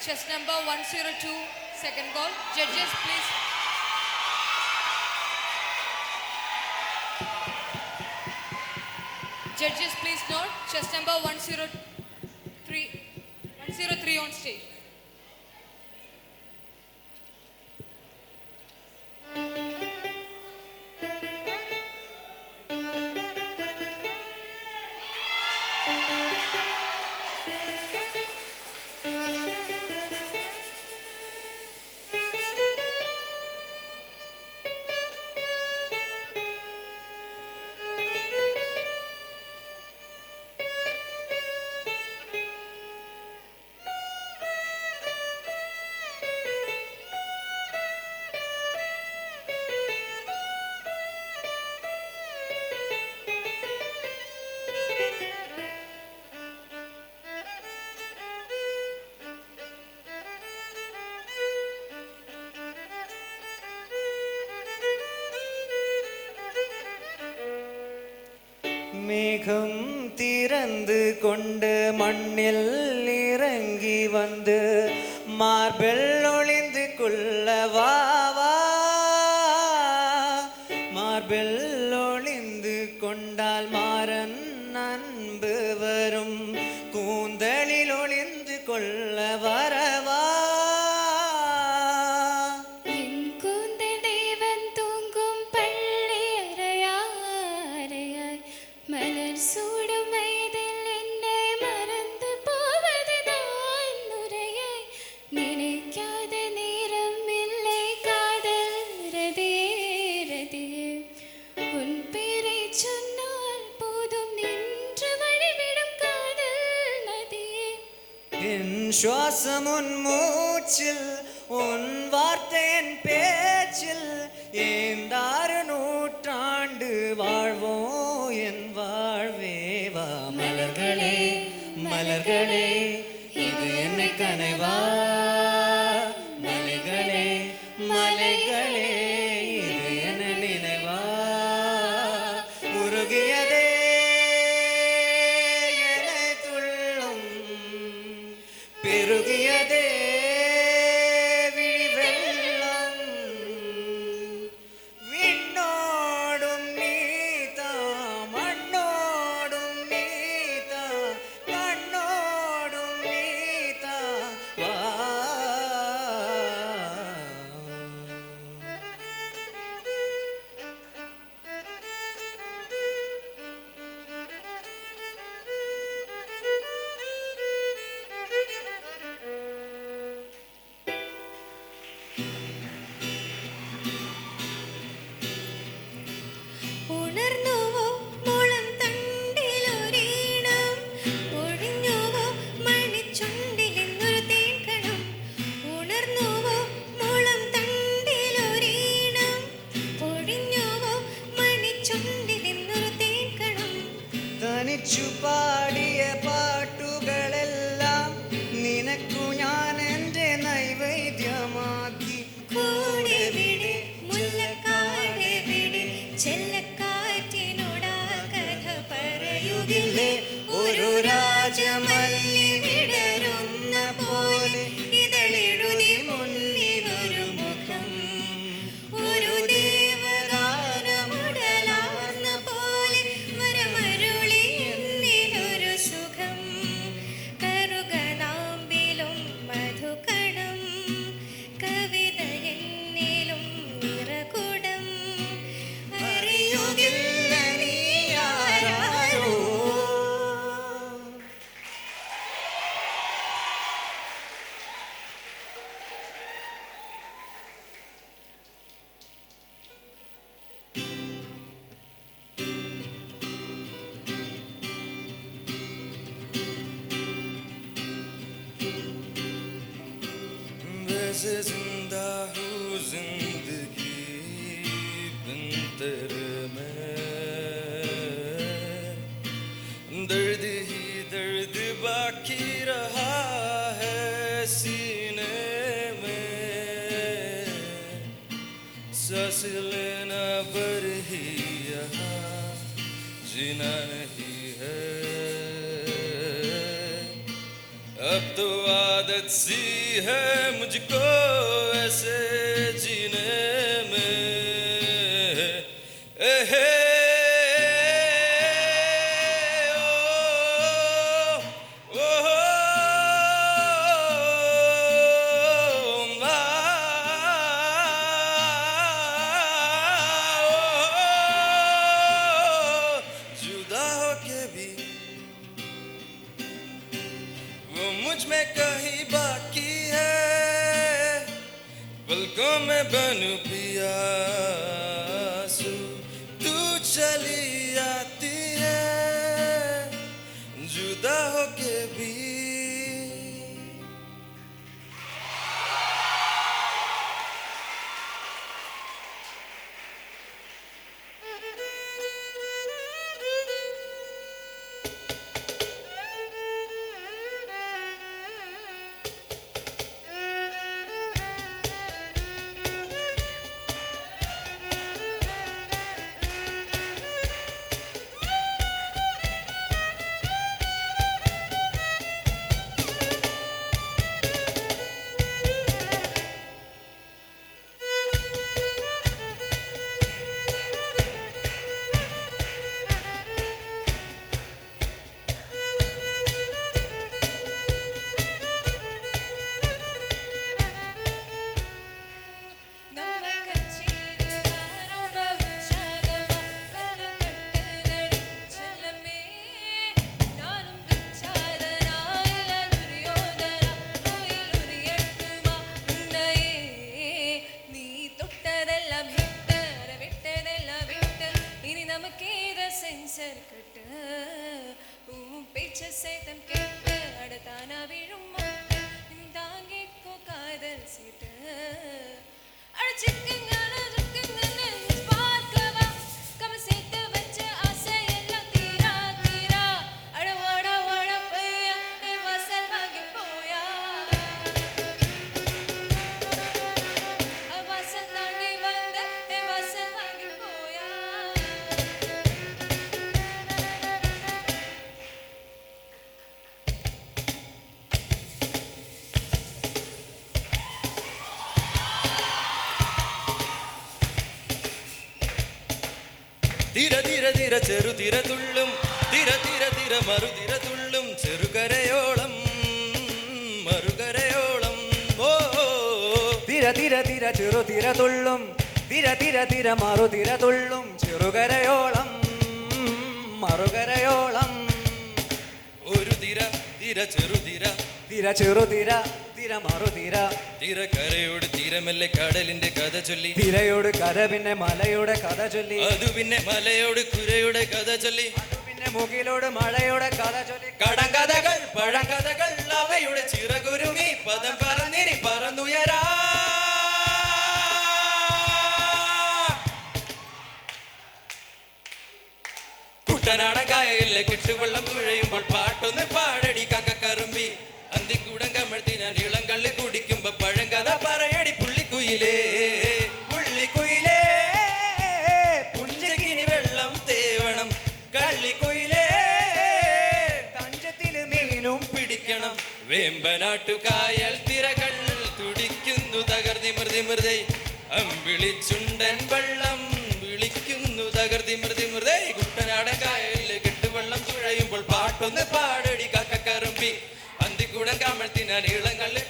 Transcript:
Chest number 102, second call. Judges, please. Judges, please note. Chest number 103 on stage. மேகம் திறந்து கொண்டு மண்ணில் இறங்கி வந்து மார்பில் ஒளிந்து கொள்ளவா மார்பில் ஒளிந்து கொண்டால் மாறன் அன்பு வரும் கூந்தலில் ஒளிந்து கொள்ள வரவா சுவாசம் உன் மூச்சில் உன் வார்த்தை என் பேச்சில் ஏந்தாறு நூற்றாண்டு வாழ்வோம் என் வாழ்வேவா மலர்களே மலர்களே இது என்னை கனைவா மலைகளே மலைகளே இது என்ன நினைவா உருகியதே பெருகியதே விழிவெள்ளம் விண்ணோடும் நீதா மண்ணோடும் நீதா கண்ணோடும் நீதா வா തനിച്ചു പാടിയ പാട്ടുകളെല്ലാം നിനക്കു ഞാൻ എൻ്റെ നൈവേദ്യമാക്കി കൂടെവിടെ മുല്ലക്കാടെവിടെ ചെല്ലക്കാറ്റിനോടാ കഥ പറയുകില്ലേ ഒരു രാജമല്ലി വിടരുന്ന പോലെ ഇതളെഴുതി മുന്നിലൊരു മുഖം ഒരു ദേവഗാനമുടലാർന്ന പോലെ വരമരുളി എന്നിലൊരു സുഖം കറുകനാമ്പിലും മധുകണം കവിത എന്നിലും നിറകുടം അറിയുകില്ല നീ ആരാരോ वैसे जिंदा हूँ जिंदगी बिन तेरे में दर्द ही दर्द बाकी रहा है सीने में सांस लेना पर ही यहाँ जीना नहीं है अब तो आदत आदत सी है मुझको ऐसे जीने में हे मुझ में कहीं बाकी है पलकों में बनूं पियासू तू चली आती है जुदा होके भी पीछे से तम के अड़ताना विरुम दांगे को कादल सीट अड़ चिकंगना चिकंगना स्पार्कवा कम से ते बच्चे आसे यल्ला तीरा तीरा अड़ वड़ा वड़ा पया ए वसल भागे पोया अब वसल तांगे बंद ए वसल भागे पोया തീര തീര തീര ചെറു തീര തുള്ളും തീര തീര തീര മറുതിര തുള്ളും ചെറുകരയോളം മറുകരയോളം ഓ തീര തീര തീര ചെറു തീര തുള്ളും തീര തീര തീര മറുതിര തുള്ളും ചെറുകരയോളം മറുകരയോളം ഒരു തീര തീര ചെറുതീര തീര ചെറുതീര തീര മറുതീര തീരക്കരയോട് തീരമല്ലേ കടലിന്റെ കഥ ചൊല്ലി തിരയോട് കര പിന്നെ മലയുടെ കഥ ചൊല്ലി അതു പിന്നെ മലയോട് കുരയുടെ കഥ ചൊല്ലി അത് പിന്നെ മുകിലോട് മഴയുടെ കഥ ചൊല്ലി കടങ്കഥകൾ പഴങ്കഥകൾ അവയുടെ ചിറകുരുങ്ങി പദം പറന്നിനി പറന്നുയരാ കുട്ടനാടൻ കായലിലെ കെട്ടുവെള്ളം തുഴയുമ്പോൾ പാട്ടൊന്ന് പാടടി കക്കറുമ്പി അന്തിക്കൂടം കമഴ്ത്തിനാൽ ഇളം കള്ളി കുടിക്കുമ്പോ പഴങ്കഥ പറയടി പുള്ളിക്കുയിലേ പുള്ളിക്കുയിലേ പുഞ്ചകിനി വെള്ളം തേവണം കള്ളിക്കുയിലേ തഞ്ചത്തിൽ മീനും പിടിക്കണം വേമ്പനാട്ടു കായൽ തിരകൾ തുടിക്കുന്നു തകർന്നിമൃതിമൃതൈ അമ്പിളിച്ചുണ്ടൻ വെള്ളം വിളിക്കുന്നു തകർന്നിമൃതിമൃതൈ കുട്ടനാടൻ കായലിലെ കെട്ടുവെള്ളം തുഴയുമ്പോൾ പാട്ടൊന്ന് പാടടി കക്കറുമ്പി അന്തിക്കൂടം കമഴ്ത്തിനാൽ ഇളം കള്ളി